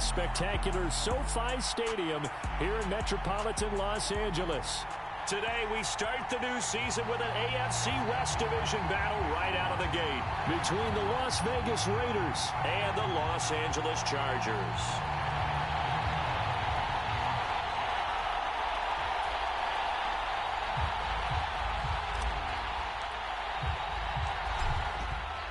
spectacular SoFi Stadium here in metropolitan Los Angeles. Today we start the new season with an AFC West Division battle right out of the gate between the Las Vegas Raiders and the Los Angeles Chargers.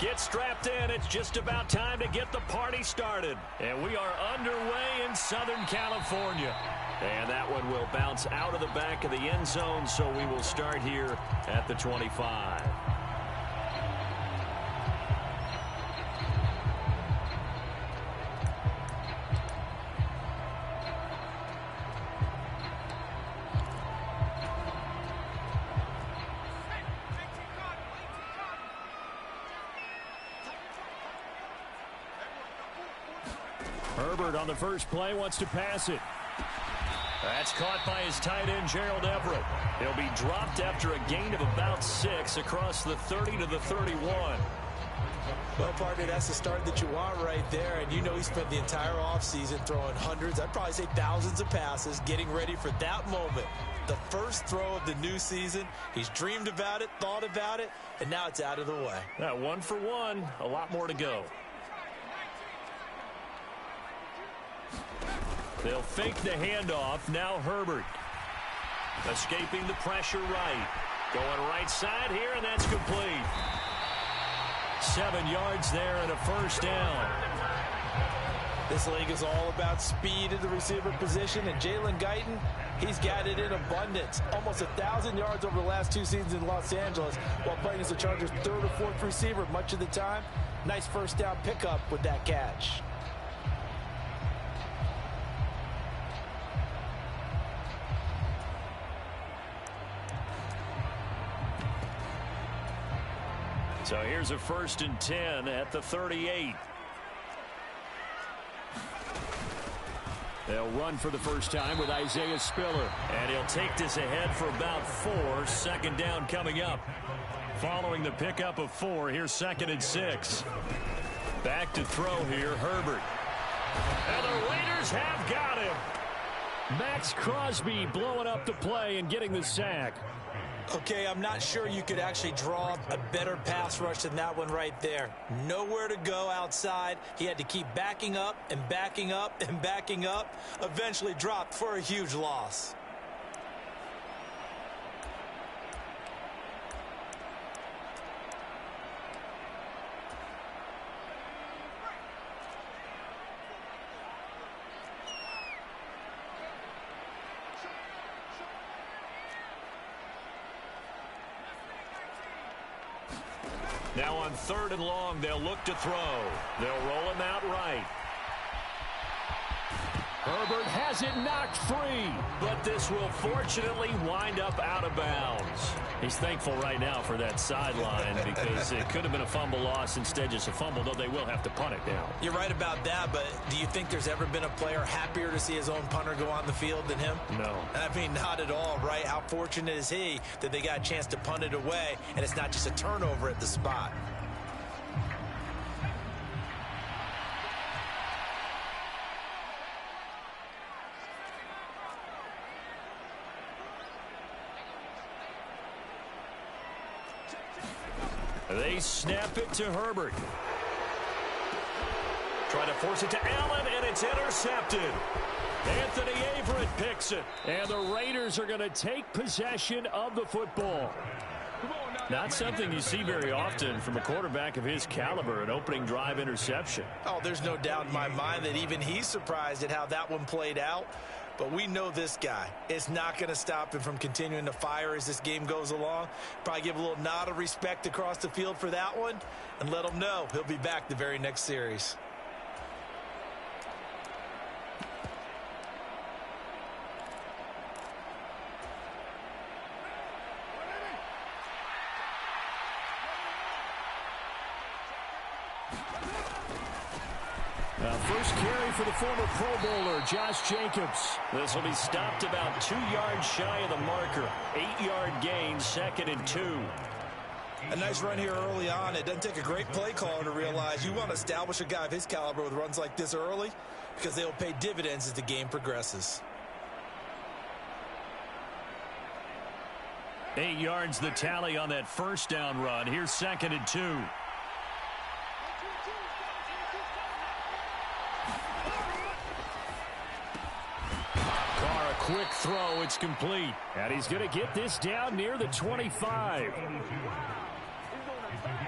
Get strapped in. It's just about time to get the party started. And we are underway in Southern California. And that one will bounce out of the back of the end zone, so we will start here at the 25. Herbert on the first play wants to pass it. That's caught by his tight end, Gerald Everett. He'll be dropped after a gain of about 6 across the 30 to the 31. Well, partner, that's the start that you want right there. And you know he spent the entire offseason throwing hundreds, I'd probably say thousands of passes, getting ready for that moment. The first throw of the new season. He's dreamed about it, thought about it, and now it's out of the way. 1 for 1, a lot more to go. They'll fake the handoff. Now Herbert. Escaping the pressure right. Going right side here, and that's complete. 7 yards there and a first down. This league is all about speed in the receiver position, and Jalen Guyton, he's got it in abundance. Almost 1,000 yards over the last 2 seasons in Los Angeles while playing as the Chargers' 3rd or 4th receiver much of the time. Nice first down pickup with that catch. So here's a 1st and 10 at the 38. They'll run for the first time with Isaiah Spiller. And he'll take this ahead for about 4. 2nd down coming up. Following the pickup of 4, here's 2nd and 6. Back to throw here, Herbert. And the Raiders have got him. Max Crosby blowing up the play and getting the sack. Okay, I'm not sure you could actually draw a better pass rush than that one right there. Nowhere to go outside. He had to keep backing up and backing up and backing up. Eventually dropped for a huge loss. Now on 3rd and long, they'll look to throw. They'll roll him out right. Herbert has it knocked free, but this will fortunately wind up out of bounds. He's thankful right now for that sideline because it could have been a fumble loss, instead just a fumble, though they will have to punt it now. You're right about that, but do you think there's ever been a player happier to see his own punter go on the field than him? No. I mean, not at all, right? How fortunate is he that they got a chance to punt it away, and it's not just a turnover at the spot. They snap it to Herbert. Try to force it to Allen, and it's intercepted. Anthony Averett picks it. And the Raiders are going to take possession of the football. Not something you see very often from a quarterback of his caliber, an opening drive interception. Oh, there's no doubt in my mind that even he's surprised at how that one played out. But we know this guy. It's not going to stop him from continuing to fire as this game goes along. Probably give a little nod of respect across the field for that one and let him know he'll be back the very next series. First carry for the former Pro Bowler, Josh Jacobs. This will be stopped about 2 yards shy of the marker. 8-yard gain, 2nd and 2. A nice run here early on. It doesn't take a great play caller to realize you want to establish a guy of his caliber with runs like this early. because they will pay dividends as the game progresses. 8 yards the tally on that first down run. Here's 2nd and 2. Carr, a quick throw. It's complete. And he's going to get this down near the 25.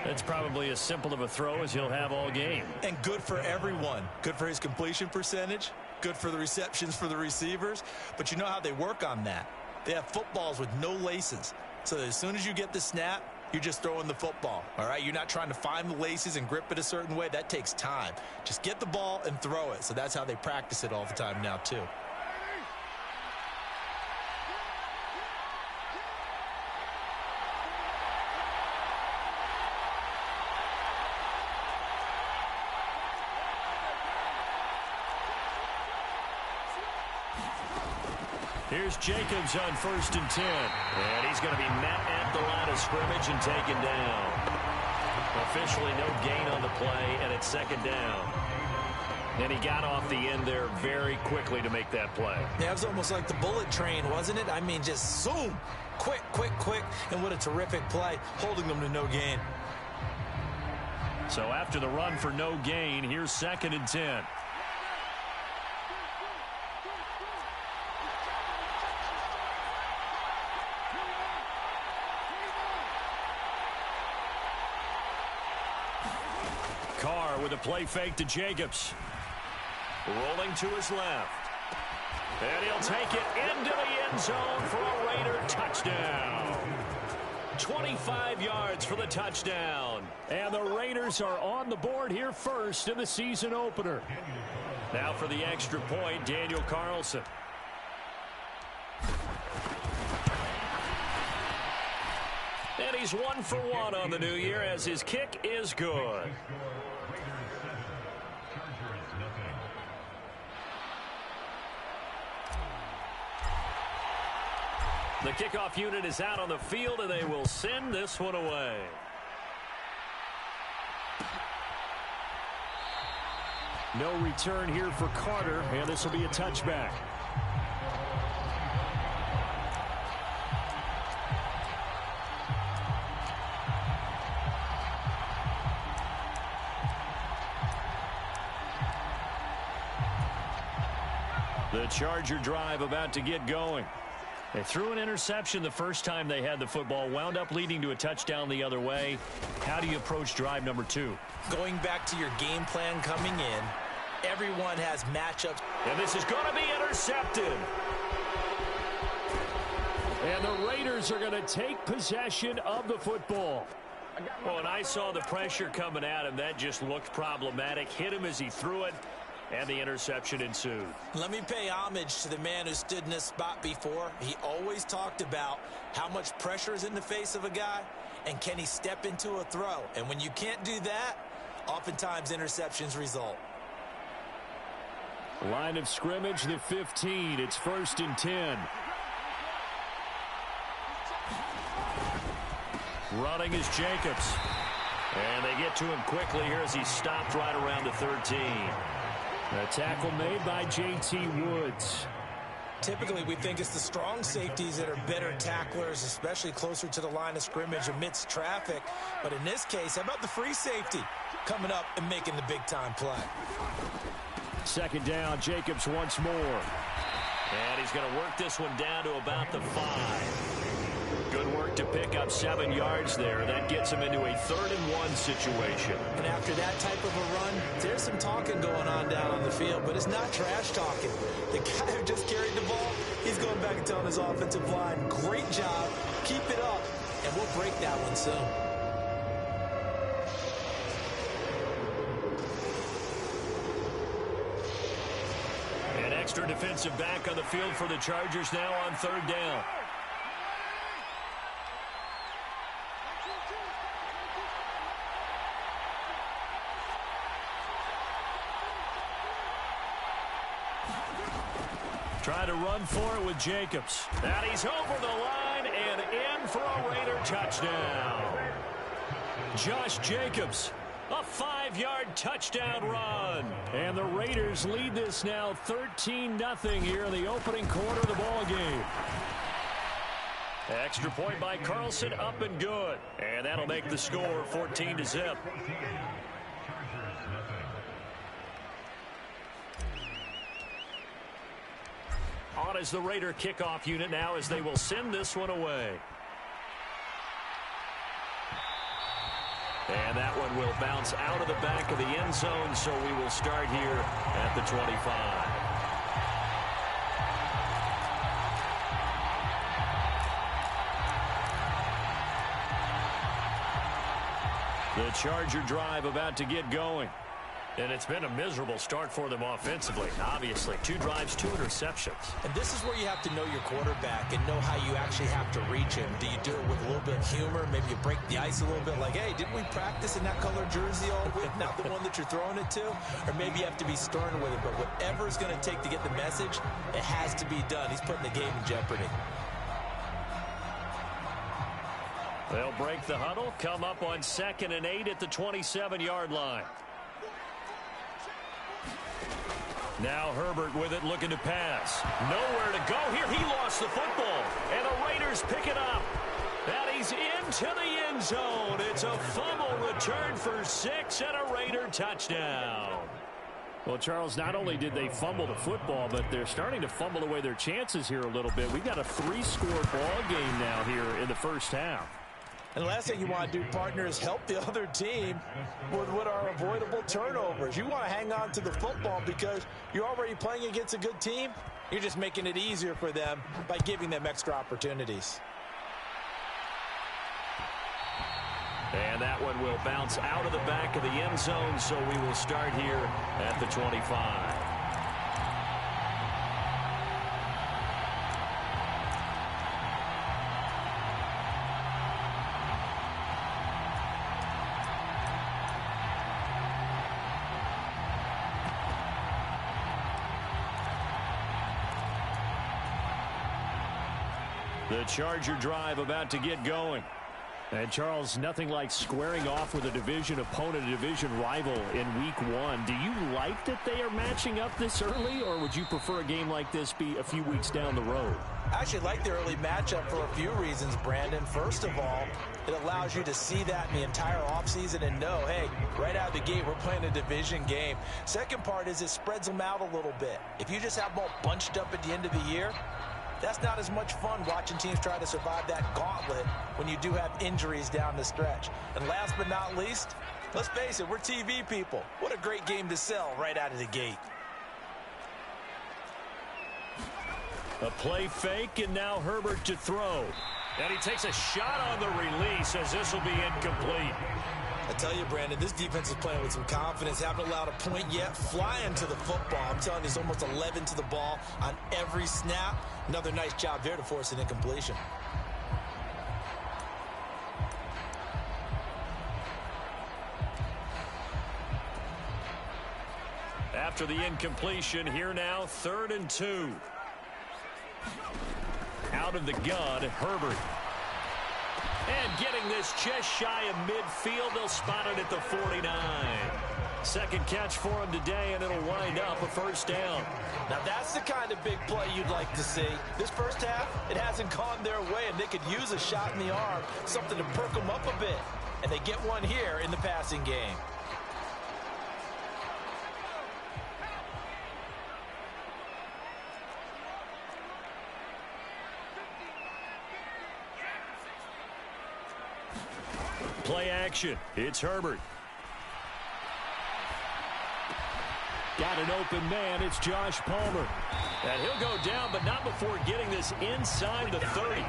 That's probably as simple of a throw as he'll have all game. And good for everyone. Good for his completion percentage. Good for the receptions for the receivers. But you know how they work on that. They have footballs with no laces. So as soon as you get the snap, you're just throwing the football. All right? You're not trying to find the laces and grip it a certain way. That takes time. Just get the ball and throw it. So that's how they practice it all the time now, too. Here's Jacobs on 1st and 10. And he's going to be met at the line of scrimmage and taken down. Officially no gain on the play, and it's 2nd down. And he got off the end there very quickly to make that play. Yeah, it was almost like the bullet train, wasn't it? I mean, just zoom. Quick, quick, quick. And what a terrific play, holding them to no gain. So after the run for no gain, here's 2nd and 10. Carr with a play fake to Jacobs. Rolling to his left. And he'll take it into the end zone for a Raider touchdown. 25 yards for the touchdown. And the Raiders are on the board here first in the season opener. Now for the extra point, Daniel Carlson. And he's 1 for 1 on the new year as his kick is good. The kickoff unit is out on the field, and they will send this one away. No return here for Carter, and this will be a touchback. The Charger drive about to get going. They threw an interception the first time they had the football, wound up leading to a touchdown the other way. How do you approach drive number 2? Going back to your game plan coming in, everyone has matchups. And this is going to be intercepted. And the Raiders are going to take possession of the football. Well, when I saw the pressure coming at him, that just looked problematic. Hit him as he threw it. And the interception ensued. Let me pay homage to the man who stood in this spot before. He always talked about how much pressure is in the face of a guy and can he step into a throw. And when you can't do that, oftentimes interceptions result. Line of scrimmage, the 15. It's 1st and 10. Running is Jacobs. And they get to him quickly here as he stopped right around the 13. A tackle made by J.T. Woods. Typically, we think it's the strong safeties that are better tacklers, especially closer to the line of scrimmage amidst traffic. But in this case, how about the free safety coming up and making the big-time play? 2nd down, Jacobs once more. And he's going to work this one down to about the 5. Good work to pick up 7 yards there. That gets him into a 3rd and 1 situation. And after that type of a run, there's some talking going on down on the field, but it's not trash talking. The guy who just carried the ball, he's going back and telling his offensive line, great job, keep it up, and we'll break that one soon. An extra defensive back on the field for the Chargers now on 3rd down. Try to run for it with Jacobs. And he's over the line and in for a Raider touchdown. Josh Jacobs, a 5-yard touchdown run. And the Raiders lead this now 13-0 here in the opening quarter of the ball game. Extra point by Carlson, up and good. And that'll make the score 14-0. On is the Raider kickoff unit now as they will send this one away. And that one will bounce out of the back of the end zone, so we will start here at the 25. The Charger drive about to get going. And it's been a miserable start for them offensively. Obviously, 2 drives, 2 interceptions. And this is where you have to know your quarterback and know how you actually have to reach him. Do you do it with a little bit of humor? Maybe you break the ice a little bit like, hey, didn't we practice in that color jersey all week? Not the one that you're throwing it to? Or maybe you have to be stern with it. But whatever it's going to take to get the message, it has to be done. He's putting the game in jeopardy. They'll break the huddle, come up on 2nd and 8 at the 27-yard line. Now Herbert with it, looking to pass. Nowhere to go here. He lost the football. And the Raiders pick it up. And he's into the end zone. It's a fumble return for 6 and a Raider touchdown. Well, Charles, not only did they fumble the football, but they're starting to fumble away their chances here a little bit. We've got a 3-score ball game now here in the first half. And the last thing you want to do, partner, is help the other team with what are avoidable turnovers. You want to hang on to the football because you're already playing against a good team. You're just making it easier for them by giving them extra opportunities. And that one will bounce out of the back of the end zone, so we will start here at the 25. The Charger drive about to get going. And, Charles, nothing like squaring off with a division opponent, a division rival in Week 1. Do you like that they are matching up this early, or would you prefer a game like this be a few weeks down the road? I actually like the early matchup for a few reasons, Brandon. First of all, it allows you to see that in the entire offseason and know, hey, right out of the gate, we're playing a division game. Second part is it spreads them out a little bit. If you just have them all bunched up at the end of the year, that's not as much fun watching teams try to survive that gauntlet when you do have injuries down the stretch. And last but not least, let's face it, we're TV people. What a great game to sell right out of the gate. A play fake, and now Herbert to throw. And he takes a shot on the release as this will be incomplete. I tell you, Brandon, this defense is playing with some confidence. Haven't allowed a point yet. Flying to the football. I'm telling you, it's almost 11 to the ball on every snap. Another nice job there to force an incompletion. After the incompletion, here now, 3rd and 2. Out of the gun, Herbert. And getting this just shy of midfield, they'll spot it at the 49. Second catch for him today, and it'll wind up a first down. Now that's the kind of big play you'd like to see. This first half, it hasn't gone their way, and they could use a shot in the arm, something to perk them up a bit. And they get one here in the passing game. Play action. It's Herbert. Got an open man. It's Josh Palmer. And he'll go down, but not before getting this inside the 30.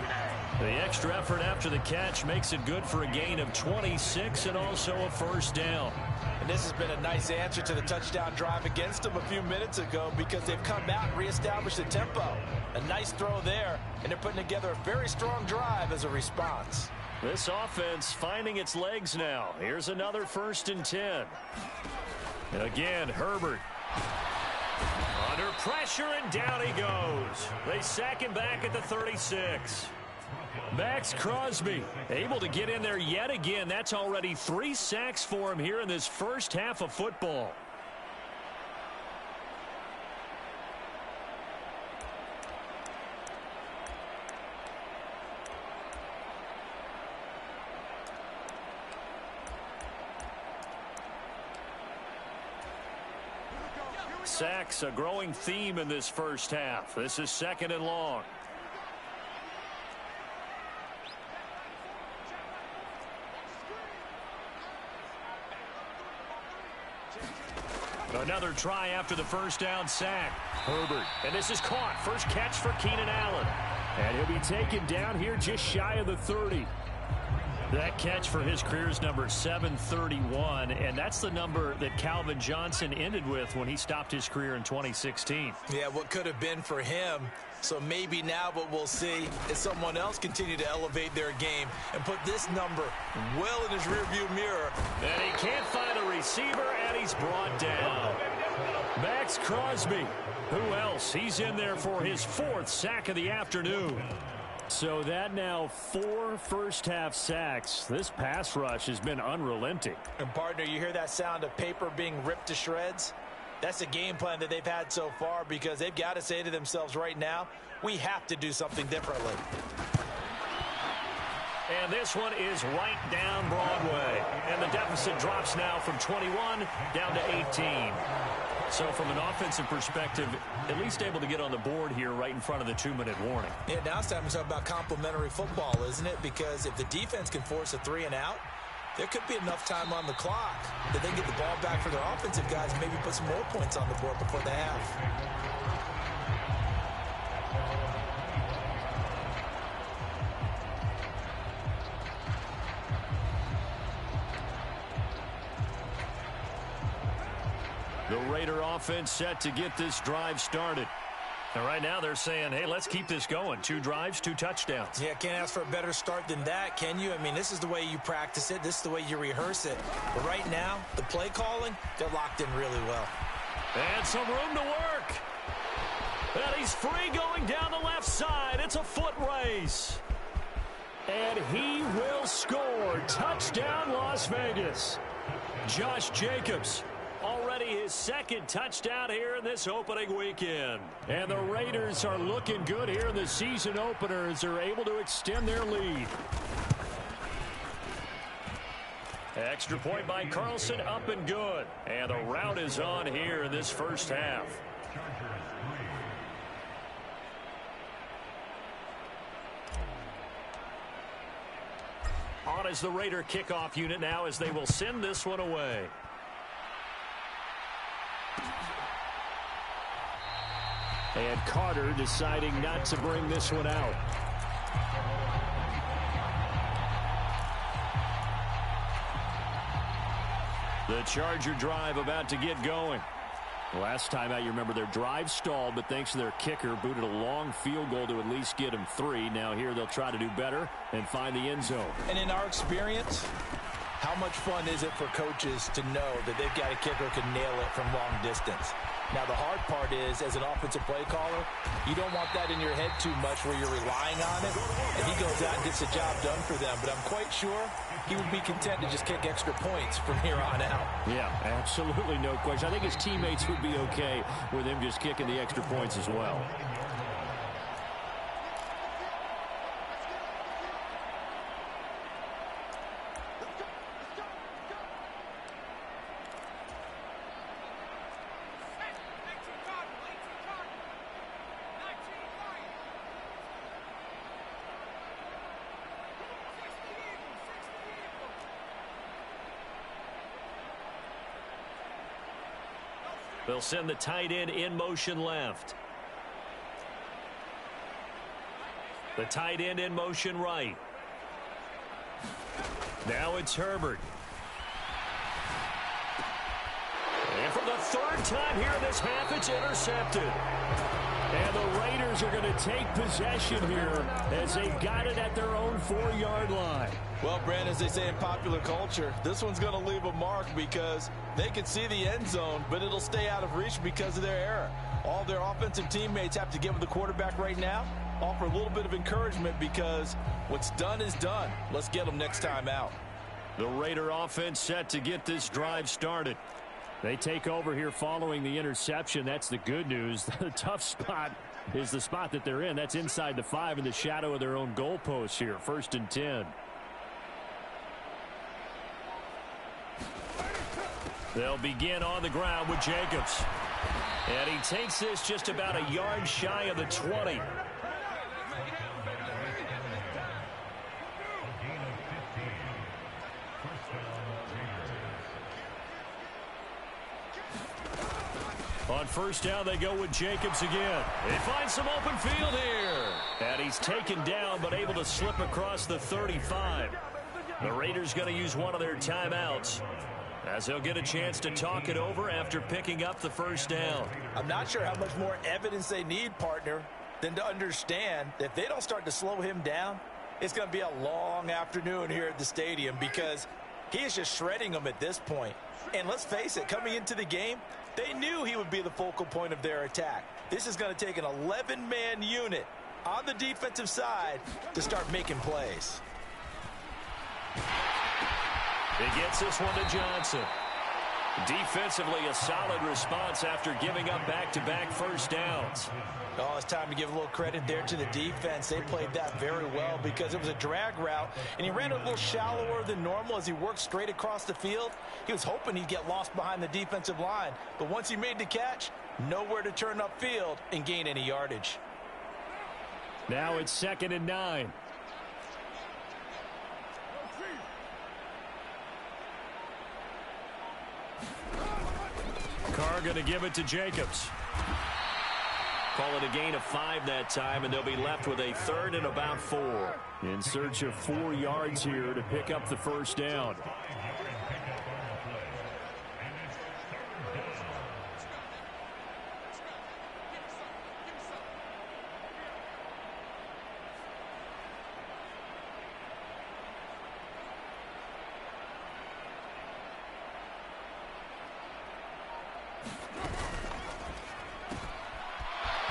The extra effort after the catch makes it good for a gain of 26 and also a first down. And this has been a nice answer to the touchdown drive against them a few minutes ago because they've come out and reestablished the tempo. A nice throw there, and they're putting together a very strong drive as a response. This offense finding its legs now. Here's another 1st and 10. And again, Herbert. Under pressure, and down he goes. They sack him back at the 36. Max Crosby able to get in there yet again. That's already 3 sacks for him here in this first half of football. Sacks, a growing theme in this first half. This is 2nd and long. Another try after the first down sack. Herbert, and this is caught. First catch for Keenan Allen. And he'll be taken down here just shy of the 30. That catch for his career is number 731, and that's the number that Calvin Johnson ended with when he stopped his career in 2016. Yeah, what could have been for him. So maybe now what we'll see is someone else continue to elevate their game and put this number well in his rearview mirror. And he can't find a receiver, and he's brought down. Max Crosby. Who else? He's in there for his 4th sack of the afternoon. So that now 4 first-half sacks. This pass rush has been unrelenting. And, partner, you hear that sound of paper being ripped to shreds? That's the game plan that they've had so far because they've got to say to themselves right now, we have to do something differently. And this one is right down Broadway. And the deficit drops now from 21 down to 18. So from an offensive perspective, at least able to get on the board here right in front of the 2-minute warning. Yeah, now it's time to talk about complementary football, isn't it? Because if the defense can force a 3 and out, there could be enough time on the clock that they can get the ball back for their offensive guys and maybe put some more points on the board before the half. The Raider offense set to get this drive started. And right now they're saying, hey, let's keep this going. 2 drives, 2 touchdowns. Yeah, can't ask for a better start than that, can you? I mean, this is the way you practice it. This is the way you rehearse it. But right now, the play calling, they're locked in really well. And some room to work. And he's free going down the left side. It's a foot race. And he will score. Touchdown, Las Vegas. Josh Jacobs. Already his 2nd touchdown here in this opening weekend. And the Raiders are looking good here in the season opener as they're able to extend their lead. Extra point by Carlson, up and good. And the route is on here in this first half. On is the Raider kickoff unit now as they will send this one away. And Carter deciding not to bring this one out. The Charger drive about to get going. Last time out, you remember their drive stalled, but thanks to their kicker, booted a long field goal to at least get them 3. Now here they'll try to do better and find the end zone. And in our experience, how much fun is it for coaches to know that they've got a kicker who can nail it from long distance? Now, the hard part is, as an offensive play caller, you don't want that in your head too much where you're relying on it. And he goes out and gets the job done for them. But I'm quite sure he would be content to just kick extra points from here on out. Yeah, absolutely no question. I think his teammates would be okay with him just kicking the extra points as well. They'll send the tight end in motion left. The tight end in motion right. Now it's Herbert. And for the 3rd time here in this half, it's intercepted. And the Raiders are going to take possession here as they got it at their own 4-yard line. Well, Brand, as they say in popular culture, this one's going to leave a mark because they can see the end zone, but it'll stay out of reach because of their error. All their offensive teammates have to give the quarterback right now, offer a little bit of encouragement because what's done is done. Let's get them next time out. The Raider offense set to get this drive started. They take over here following the interception. That's the good news. The tough spot is the spot that they're in. That's inside the 5 in the shadow of their own goalpost here. 1st and 10. They'll begin on the ground with Jacobs. And he takes this just about a yard shy of the 20. On 1st down, they go with Jacobs again. They find some open field here. And he's taken down, but able to slip across the 35. The Raiders going to use one of their timeouts, as they'll get a chance to talk it over after picking up the 1st down. I'm not sure how much more evidence they need, partner, than to understand that if they don't start to slow him down, it's going to be a long afternoon here at the stadium because he is just shredding them at this point. And let's face it, coming into the game, they knew he would be the focal point of their attack. This is going to take an 11-man unit on the defensive side to start making plays. He gets this one to Johnson. Defensively, a solid response after giving up back-to-back 1st downs. Oh, it's time to give a little credit there to the defense. They played that very well because it was a drag route, and he ran a little shallower than normal as he worked straight across the field. He was hoping he'd get lost behind the defensive line, but once he made the catch, nowhere to turn upfield and gain any yardage. Now it's 2nd and 9. Carr going to give it to Jacobs. Call it a gain of 5 that time, and they'll be left with a 3rd and about 4. In search of 4 yards here to pick up the 1st down.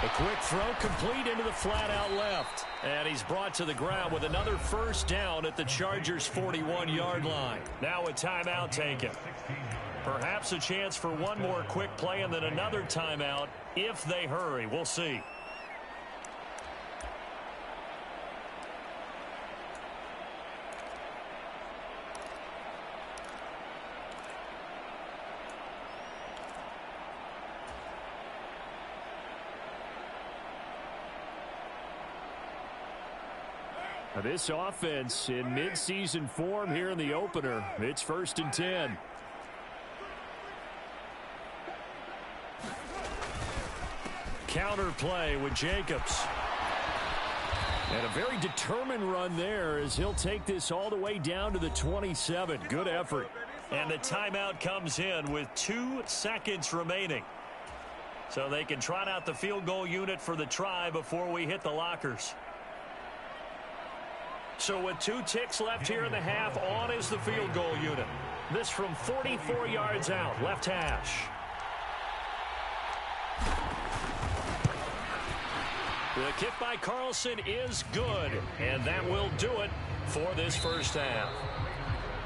A quick throw complete into the flat out left. And he's brought to the ground with another 1st down at the Chargers' 41-yard line. Now a timeout taken. Perhaps a chance for one more quick play and then another timeout if they hurry. We'll see. This offense in midseason form here in the opener. It's 1st and 10. Counter play with Jacobs. And a very determined run there as he'll take this all the way down to the 27. Good effort. And the timeout comes in with 2 seconds remaining. So they can trot out the field goal unit for the try before we hit the lockers. So with 2 ticks left here in the half, on is the field goal unit. This from 44 yards out, left hash. The kick by Carlson is good, and that will do it for this 1st half.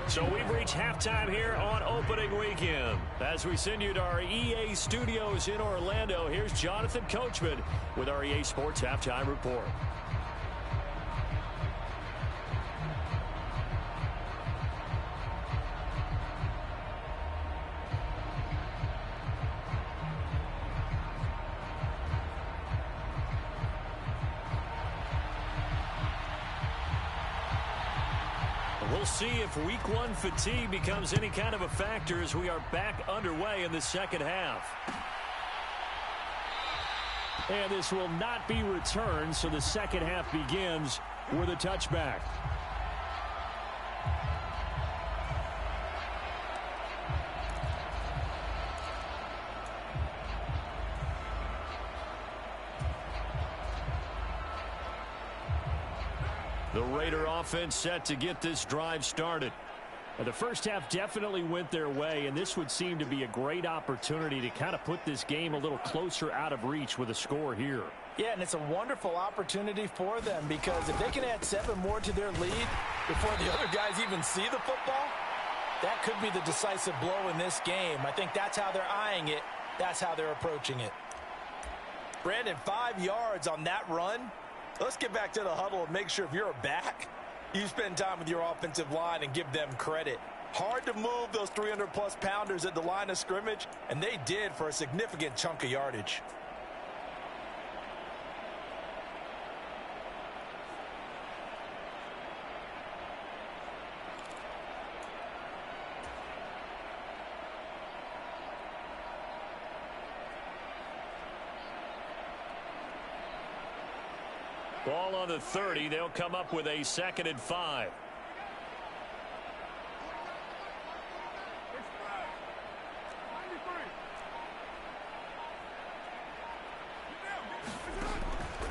So we've reached halftime here on opening weekend. As we send you to our EA studios in Orlando, here's Jonathan Coachman with our EA Sports Halftime Report. We'll see if week 1 fatigue becomes any kind of a factor as we are back underway in the 2nd half. And this will not be returned, so the 2nd half begins with a touchback. The Raider offense set to get this drive started. The first half definitely went their way, and this would seem to be a great opportunity to kind of put this game a little closer out of reach with a score here. Yeah, and it's a wonderful opportunity for them because if they can add 7 more to their lead before the other guys even see the football, that could be the decisive blow in this game. I think that's how they're eyeing it. That's how they're approaching it. Brandon, 5 yards on that run. Let's get back to the huddle and make sure if you're back, you spend time with your offensive line and give them credit. Hard to move those 300-plus pounders at the line of scrimmage, and they did for a significant chunk of yardage. Ball on the 30. They'll come up with a 2nd and 5.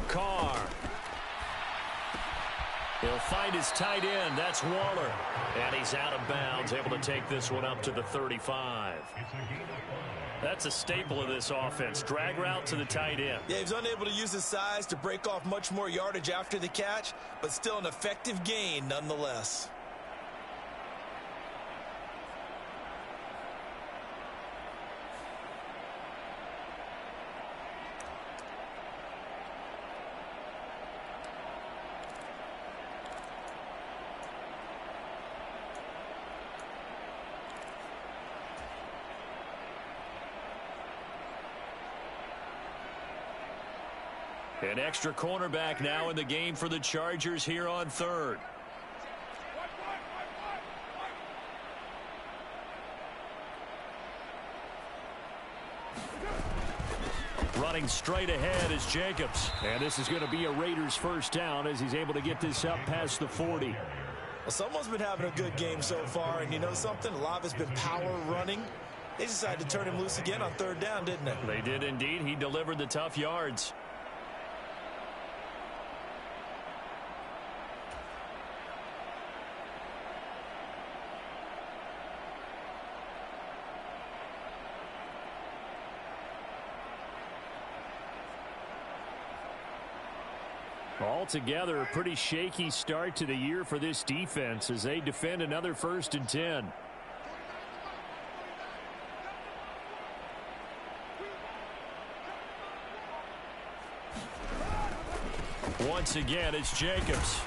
Carr. He'll find his tight end. That's Waller. And he's out of bounds, able to take this one up to the 35. That's a staple of this offense. Drag route to the tight end. Yeah, he's unable to use his size to break off much more yardage after the catch, but still an effective gain nonetheless. An extra cornerback now in the game for the Chargers here on 3rd. Running straight ahead is Jacobs. And this is going to be a Raiders first down as he's able to get this up past the 40. Well, someone's been having a good game so far, and you know something? A lot of it's been power running. They decided to turn him loose again on 3rd down, didn't they? They did indeed. He delivered the tough yards. Altogether, a pretty shaky start to the year for this defense as they defend another 1st and 10. Once again, it's Jacobs.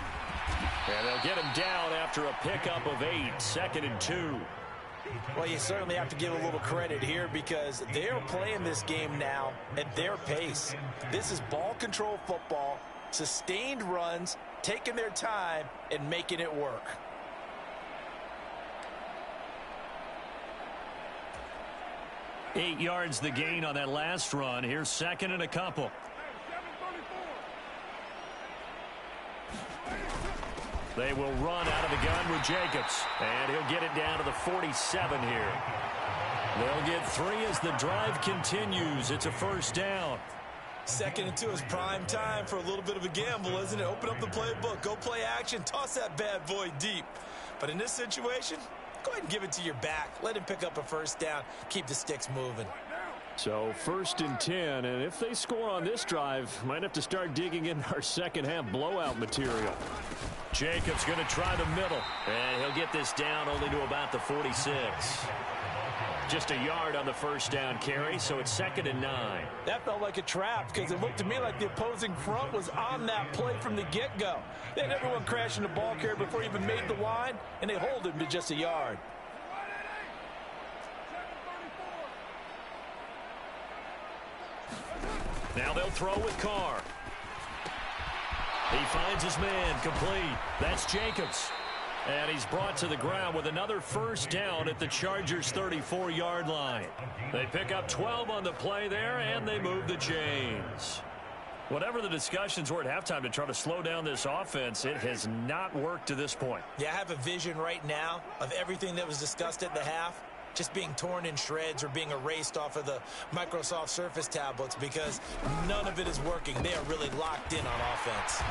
And they'll get him down after a pickup of 8, 2nd and 2. Well, you certainly have to give a little credit here because they're playing this game now at their pace. This is ball control football. Sustained runs, taking their time, and making it work. Eight yards the gain on that last run. Here's 2nd and a couple. They will run out of the gun with Jacobs. And he'll get it down to the 47 here. They'll get 3 as the drive continues. It's a 1st down. 2nd and 2 is prime time for a little bit of a gamble, isn't it? Open up the playbook, go play action, toss that bad boy deep. But in this situation, go ahead and give it to your back. Let him pick up a 1st down. Keep the sticks moving. So 1st and 10, and if they score on this drive, might have to start digging in our second half blowout material. Jacobs going to try the middle, and he'll get this down only to about the 46. Just a yard on the 1st down carry, so it's 2nd and 9. That felt like a trap because it looked to me like the opposing front was on that play from the get-go. They had everyone crashing the ball carrier before he even made the line, and they hold him to just a yard. Now they'll throw with Carr. He finds his man complete. That's Jacobs. And he's brought to the ground with another 1st down at the Chargers' 34-yard line. They pick up 12 on the play there, and they move the chains. Whatever the discussions were at halftime to try to slow down this offense, it has not worked to this point. Yeah, I have a vision right now of everything that was discussed at the half just being torn in shreds or being erased off of the Microsoft Surface tablets because none of it is working. They are really locked in on offense.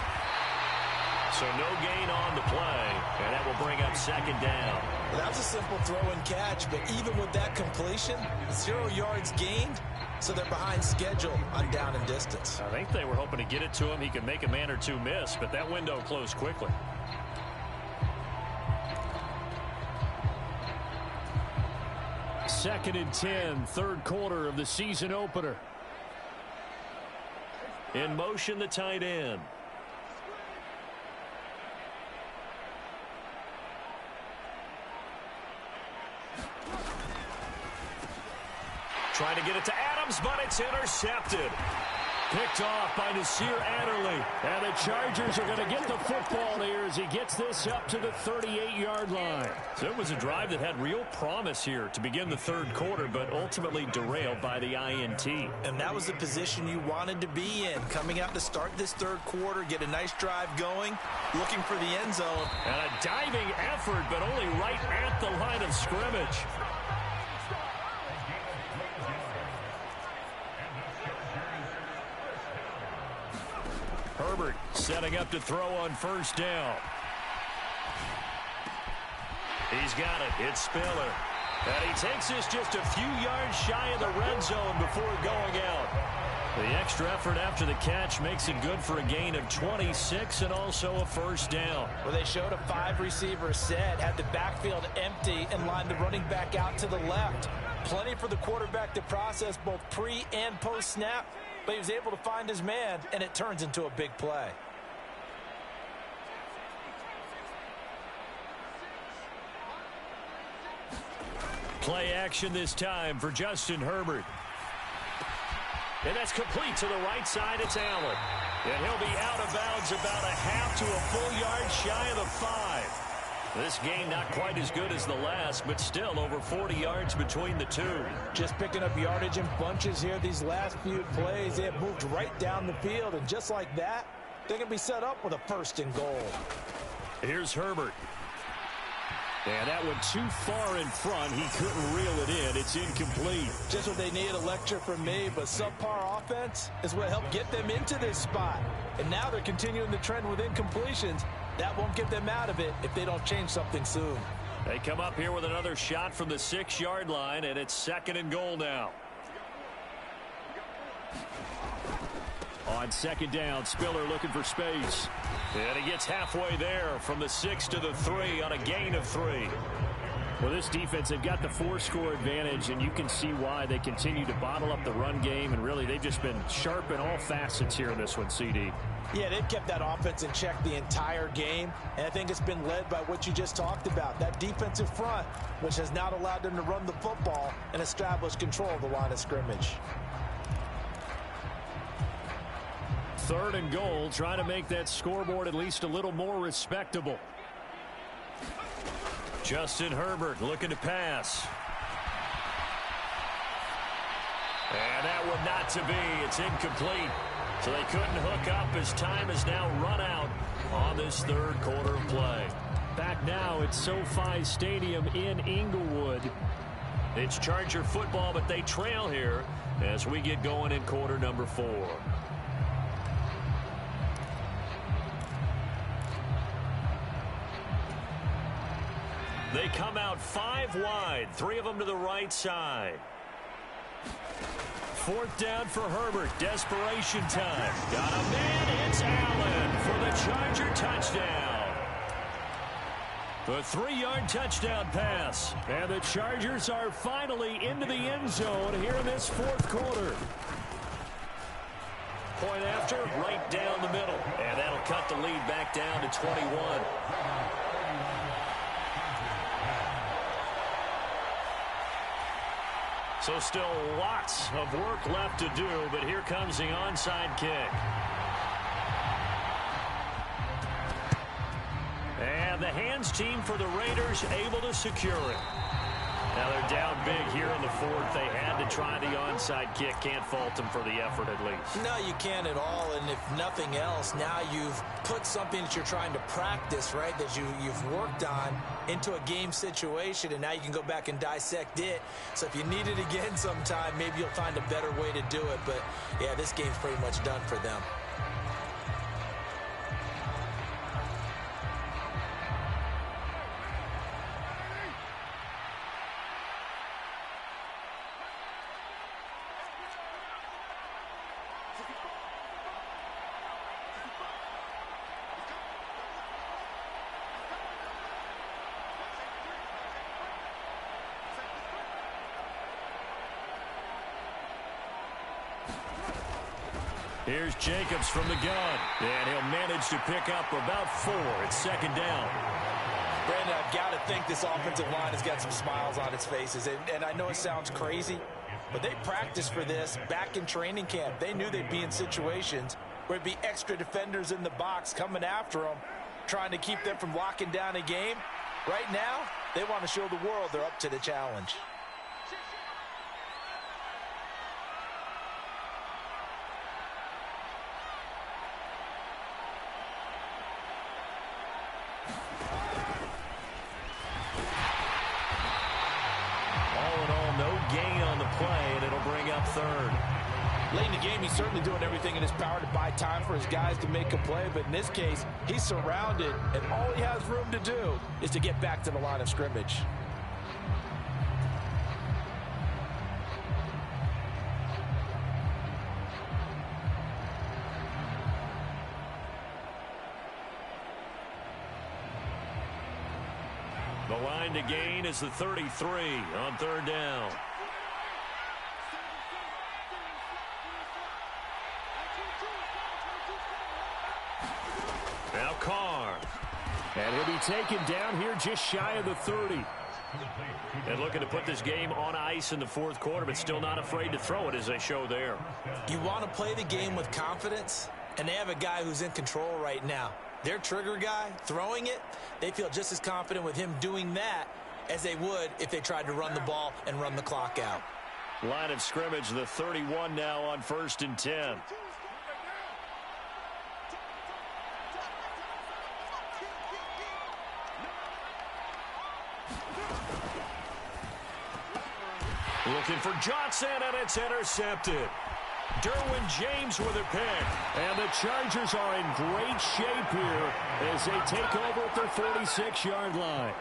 So no gain on the play, and that will bring up second down. Well, that was a simple throw and catch, but even with that completion, 0 yards gained, so they're behind schedule on down and distance. I think they were hoping to get it to him. He could make a man or two miss, but that window closed quickly. Second and 10, third quarter of the season opener. In motion, the tight end. Trying to get it to Adams, but it's intercepted. Picked off by Nasir Adderley. And the Chargers are going to get the football here as he gets this up to the 38-yard line. So it was a drive that had real promise here to begin the third quarter, but ultimately derailed by the INT. And that was the position you wanted to be in. Coming out to start this third quarter, get a nice drive going, looking for the end zone. And a diving effort, but only right at the line of scrimmage. Herbert setting up to throw on first down. He's got it. It's Spiller. And he takes this just a few yards shy of the red zone before going out. The extra effort after the catch makes it good for a gain of 26 and also a first down. Well, they showed a 5-receiver set, had the backfield empty, and lined the running back out to the left. Plenty for the quarterback to process both pre and post snap. But he was able to find his man, and it turns into a big play. Play action this time for Justin Herbert. And that's complete to the right side. It's Allen. And he'll be out of bounds about a half to a full yard shy of the 5. This game not quite as good as the last, but still over 40 yards between the two. Just picking up yardage in bunches here. These last few plays, they have moved right down the field. And just like that, they're going to be set up with a first and goal. Here's Herbert. And that one too far in front. He couldn't reel it in. It's incomplete. Just what they need, a lecture from me. But subpar offense is what helped get them into this spot. And now they're continuing the trend with incompletions. That won't get them out of it if they don't change something soon. They come up here with another shot from the 6-yard line, and it's second and goal now. On second down, Spiller looking for space. And he gets halfway there from the 6 to the 3 on a gain of 3. Well, this defense, they've got the 4-score advantage, and you can see why they continue to bottle up the run game, and really they've just been sharp in all facets here in this one, CD. Yeah, they've kept that offense in check the entire game, and I think it's been led by what you just talked about, that defensive front, which has not allowed them to run the football and establish control of the line of scrimmage. Third and goal, trying to make that scoreboard at least a little more respectable. Justin Herbert looking to pass. And that one not to be. It's incomplete. So they couldn't hook up as time has now run out on this third quarter of play. Back now at SoFi Stadium in Inglewood. It's Charger football, but they trail here as we get going in quarter number 4. They come out 5 wide, 3 of them to the right side. Fourth down for Herbert. Desperation time. Got a man. It's Allen for the Charger touchdown. The 3-yard touchdown pass. And the Chargers are finally into the end zone here in this fourth quarter. Point after, right down the middle. And that'll cut the lead back down to 21. So still lots of work left to do, but here comes the onside kick. And the hands team for the Raiders able to secure it. Now they're down big here in the fourth. They had to try the onside kick. Can't fault them for the effort at least. No, you can't at all. And if nothing else, now you've put something that you're trying to practice, right, that you've worked on into a game situation, and now you can go back and dissect it. So if you need it again sometime, maybe you'll find a better way to do it. But, yeah, this game's pretty much done for them. Here's Jacobs from the gun. And he'll manage to pick up about 4. It's second down. Brandon, I've got to think this offensive line has got some smiles on its faces. And I know it sounds crazy, but they practiced for this back in training camp. They knew they'd be in situations where it'd be extra defenders in the box coming after them, trying to keep them from locking down a game. Right now, they want to show the world they're up to the challenge. Play, and it'll bring up third. Late in the game, he's certainly doing everything in his power to buy time for his guys to make a play, but in this case, he's surrounded, and all he has room to do is to get back to the line of scrimmage. The line to gain is the 33 on third down. Now Carr. And he'll be taken down here just shy of the 30. And looking to put this game on ice in the fourth quarter, but still not afraid to throw it as they show there. You want to play the game with confidence, and they have a guy who's in control right now. Their trigger guy, throwing it, they feel just as confident with him doing that as they would if they tried to run the ball and run the clock out. Line of scrimmage, the 31 now on 1st and 10. Looking for Johnson, and it's intercepted. Derwin James with a pick. And the Chargers are in great shape here as they take over at their 46-yard line.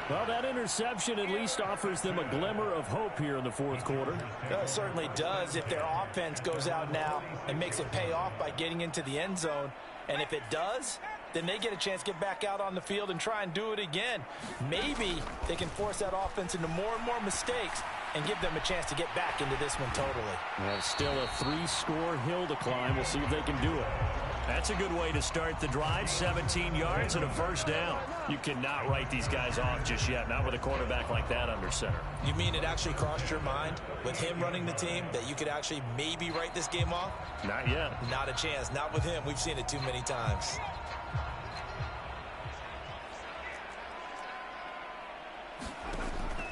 Well, that interception at least offers them a glimmer of hope here in the fourth quarter. It certainly does if their offense goes out now and makes it pay off by getting into the end zone. And if it does, then they get a chance to get back out on the field and try and do it again. Maybe they can force that offense into more and more mistakes and give them a chance to get back into this one totally. Well, still a 3-score hill to climb. We'll see if they can do it. That's a good way to start the drive. 17 yards and a first down. You cannot write these guys off just yet, not with a quarterback like that under center. You mean it actually crossed your mind with him running the team that you could actually maybe write this game off? Not yet. Not a chance. Not with him. We've seen it too many times.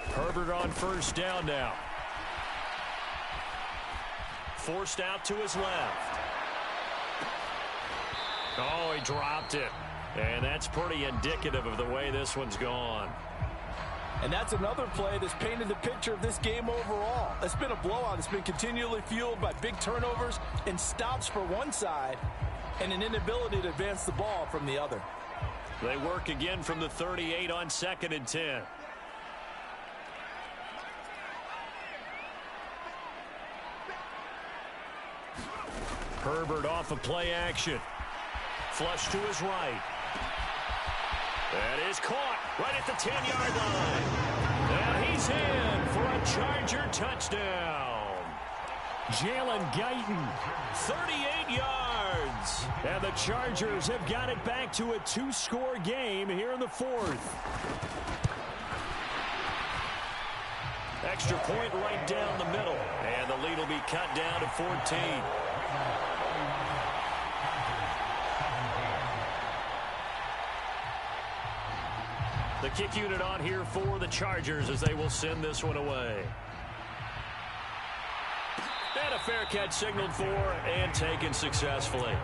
Herbert on first down now. Forced out to his left. Oh, he dropped it. And that's pretty indicative of the way this one's gone. And that's another play that's painted the picture of this game overall. It's been a blowout. It's been continually fueled by big turnovers and stops for one side and an inability to advance the ball from the other. They work again from the 38 on 2nd and 10. Herbert off of play action. Flush to his right. That is caught right at the 10-yard line. And he's in for a Charger touchdown. Jalen Guyton, 38 yards. And the Chargers have got it back to a 2-score game here in the fourth. Extra point right down the middle. And the lead will be cut down to 14. The kick unit on here for the Chargers as they will send this one away. And a fair catch signaled for and taken successfully.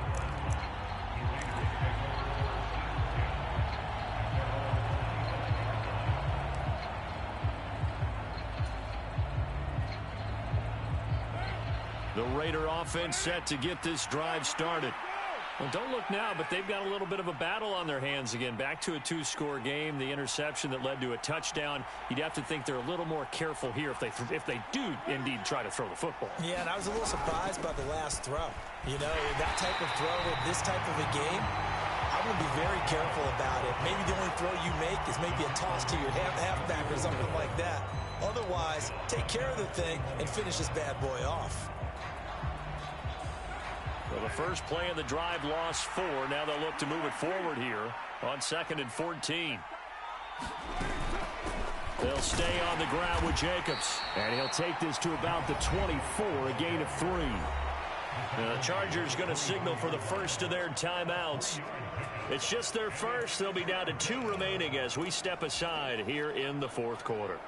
The Raider offense set to get this drive started. Well, don't look now, but they've got a little bit of a battle on their hands again. Back to a 2-score game. The interception that led to a touchdown. You'd have to think they're a little more careful here if they do indeed try to throw the football. Yeah, and I was a little surprised by the last throw. You know, that type of throw in this type of a game, I'm going to be very careful about it. Maybe the only throw you make is maybe a toss to your halfback or something like that. Otherwise, take care of the thing and finish this bad boy off. The Well, the first play of the drive lost 4. Now they'll look to move it forward here on 2nd and 14. They'll stay on the ground with Jacobs. And he'll take this to about the 24, a gain of 3. The Chargers going to signal for the first of their timeouts. It's just their first. They'll be down to 2 remaining as we step aside here in the 4th quarter.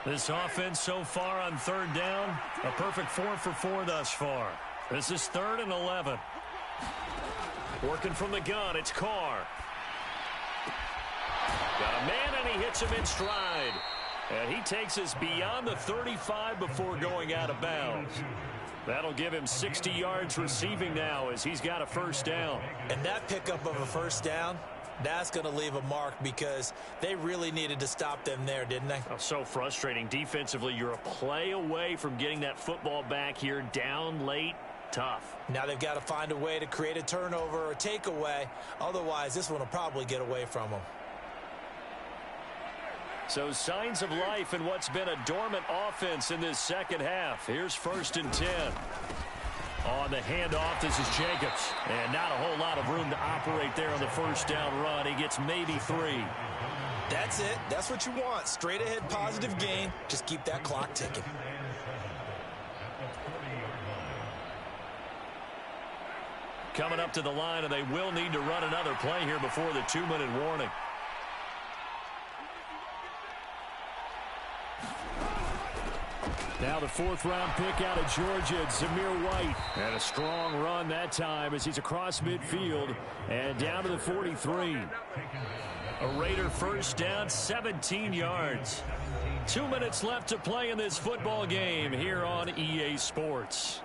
This offense so far on 3rd down, a perfect 4 for 4 thus far. This is 3rd and 11. Working from the gun, it's Carr. Got a man, and he hits him in stride. And he takes us beyond the 35 before going out of bounds. That'll give him 60 yards receiving now as he's got a first down. And that pickup of a first down, that's going to leave a mark because they really needed to stop them there, didn't they? Oh, so frustrating. Defensively, you're a play away from getting that football back here down late. Tough. Now they've got to find a way to create a turnover or a takeaway. Otherwise, this one will probably get away from them. So signs of life in what's been a dormant offense in this second half. Here's 1st and 10. On the handoff, this is Jacobs. And not a whole lot of room to operate there on the first down run. He gets maybe 3. That's it. That's what you want. Straight ahead positive gain. Just keep that clock ticking. Coming up to the line, and they will need to run another play here before the 2-minute warning. Now the 4th-round pick out of Georgia, Zamir White. And a strong run that time as he's across midfield and down to the 43. A Raider first down, 17 yards. 2 minutes left to play in this football game here on EA Sports.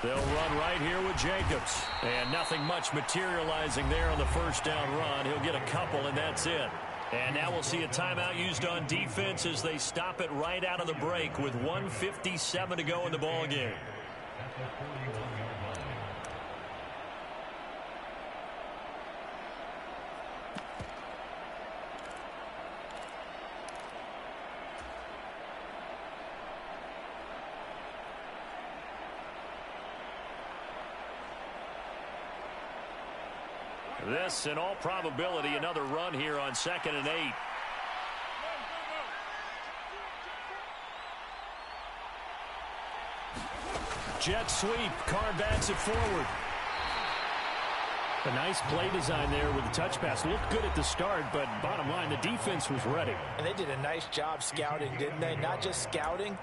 They'll run right here with Jacobs. And nothing much materializing there on the first down run. He'll get a couple, and that's it. And now we'll see a timeout used on defense as they stop it right out of the break with 1:57 to go in the ballgame. This, in all probability, another run here on 2nd and 8. Jet sweep. Carr bats it forward. A nice play design there with the touch pass. Looked good at the start, but bottom line, the defense was ready. And they did a nice job scouting, didn't they? Not just scouting,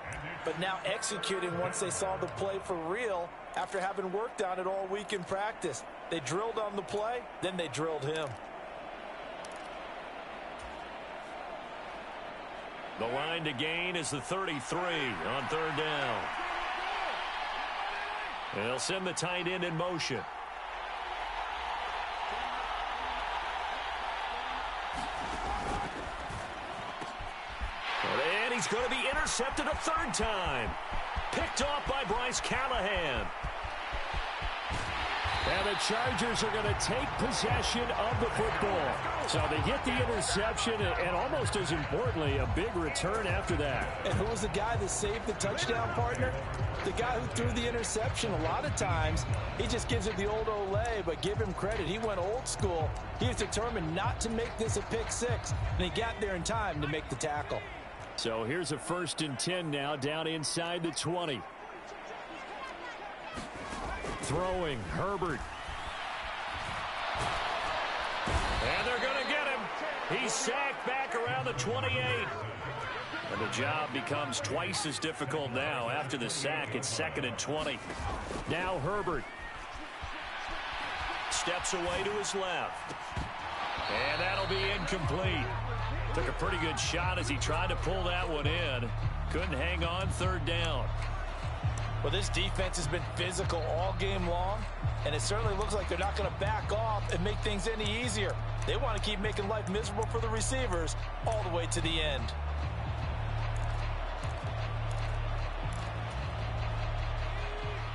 but now executing once they saw the play for real after having worked on it all week in practice. They drilled on the play, then they drilled him. The line to gain is the 33 on 3rd down. They'll send the tight end in motion. And he's going to be intercepted a 3rd time. Picked off by Bryce Callahan. And the Chargers are going to take possession of the football. So they get the interception and almost as importantly, a big return after that. And who was the guy that saved the touchdown, partner? The guy who threw the interception. A lot of times, he just gives it the old Olay, but give him credit. He went old school. He was determined not to make this a pick 6, and he got there in time to make the tackle. So here's a 1st and 10 now, down inside the 20. Throwing, Herbert. And they're going to get him. He's sacked back around the 28. And the job becomes twice as difficult now. After the sack, it's 2nd and 20. Now Herbert. Steps away to his left. And that'll be incomplete. Took a pretty good shot as he tried to pull that one in. Couldn't hang on 3rd down. Well, this defense has been physical all game long, and it certainly looks like they're not going to back off and make things any easier. They want to keep making life miserable for the receivers all the way to the end.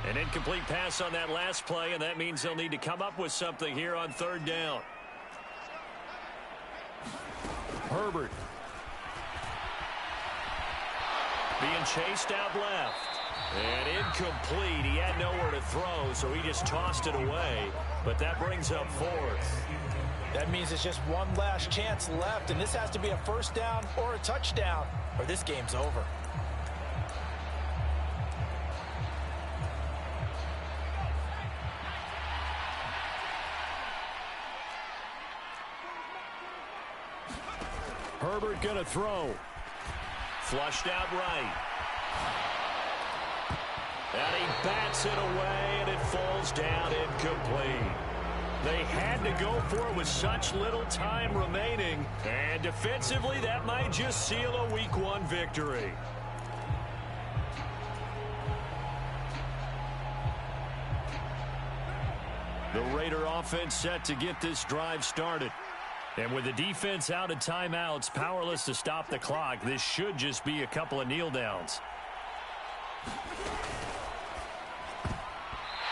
An incomplete pass on that last play, and that means they'll need to come up with something here on third down. Herbert. Being chased out left. And incomplete. He had nowhere to throw, so he just tossed it away. But that brings up fourth. That means it's just one last chance left, and this has to be a first down or a touchdown, or this game's over. Herbert gonna throw. Flushed out right. And he bats it away, and it falls down incomplete. They had to go for it with such little time remaining. And defensively, that might just seal a Week 1 victory. The Raider offense set to get this drive started. And with the defense out of timeouts, powerless to stop the clock, this should just be a couple of kneel downs.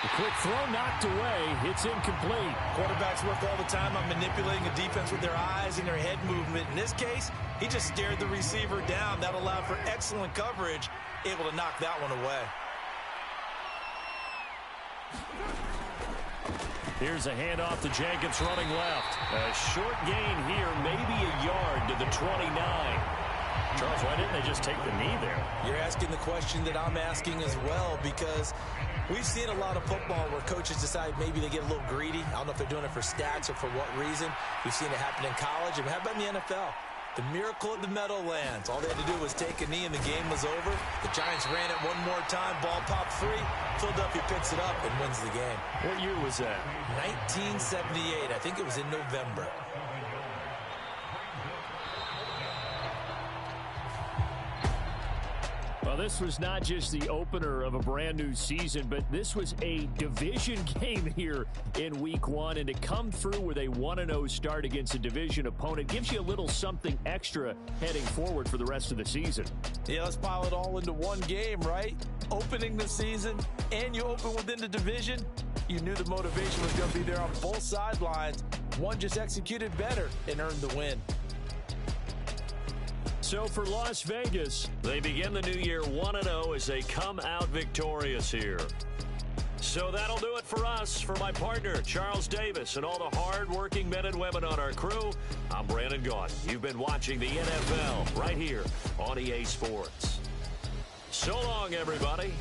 The quick throw knocked away. It's incomplete. Quarterbacks work all the time on manipulating a defense with their eyes and their head movement. In this case, he just stared the receiver down. That allowed for excellent coverage, able to knock that one away. Here's a handoff to Jacobs running left. A short gain here, maybe a yard to the 29. Charles, why didn't they just take the knee there? You're asking the question that I'm asking as well, because we've seen a lot of football where coaches decide maybe they get a little greedy. I don't know if they're doing it for stats or for what reason. We've seen it happen in college, and how about in the NFL? The miracle at the Meadowlands. All they had to do was take a knee and the game was over. The Giants ran it one more time. Ball popped free. Philadelphia picks it up and wins the game. What year was that? 1978. I think it was in November. Well, this was not just the opener of a brand new season, but this was a division game here in Week 1. And to come through with a 1-0 start against a division opponent gives you a little something extra heading forward for the rest of the season. Yeah, let's pile it all into one game, right? Opening the season, and you open within the division. You knew the motivation was going to be there on both sidelines. One just executed better and earned the win. So for Las Vegas, they begin the new year 1-0 as they come out victorious here. So that'll do it for us. For my partner, Charles Davis, and all the hard-working men and women on our crew, I'm Brandon Gaudin. You've been watching the NFL right here on EA Sports. So long, everybody.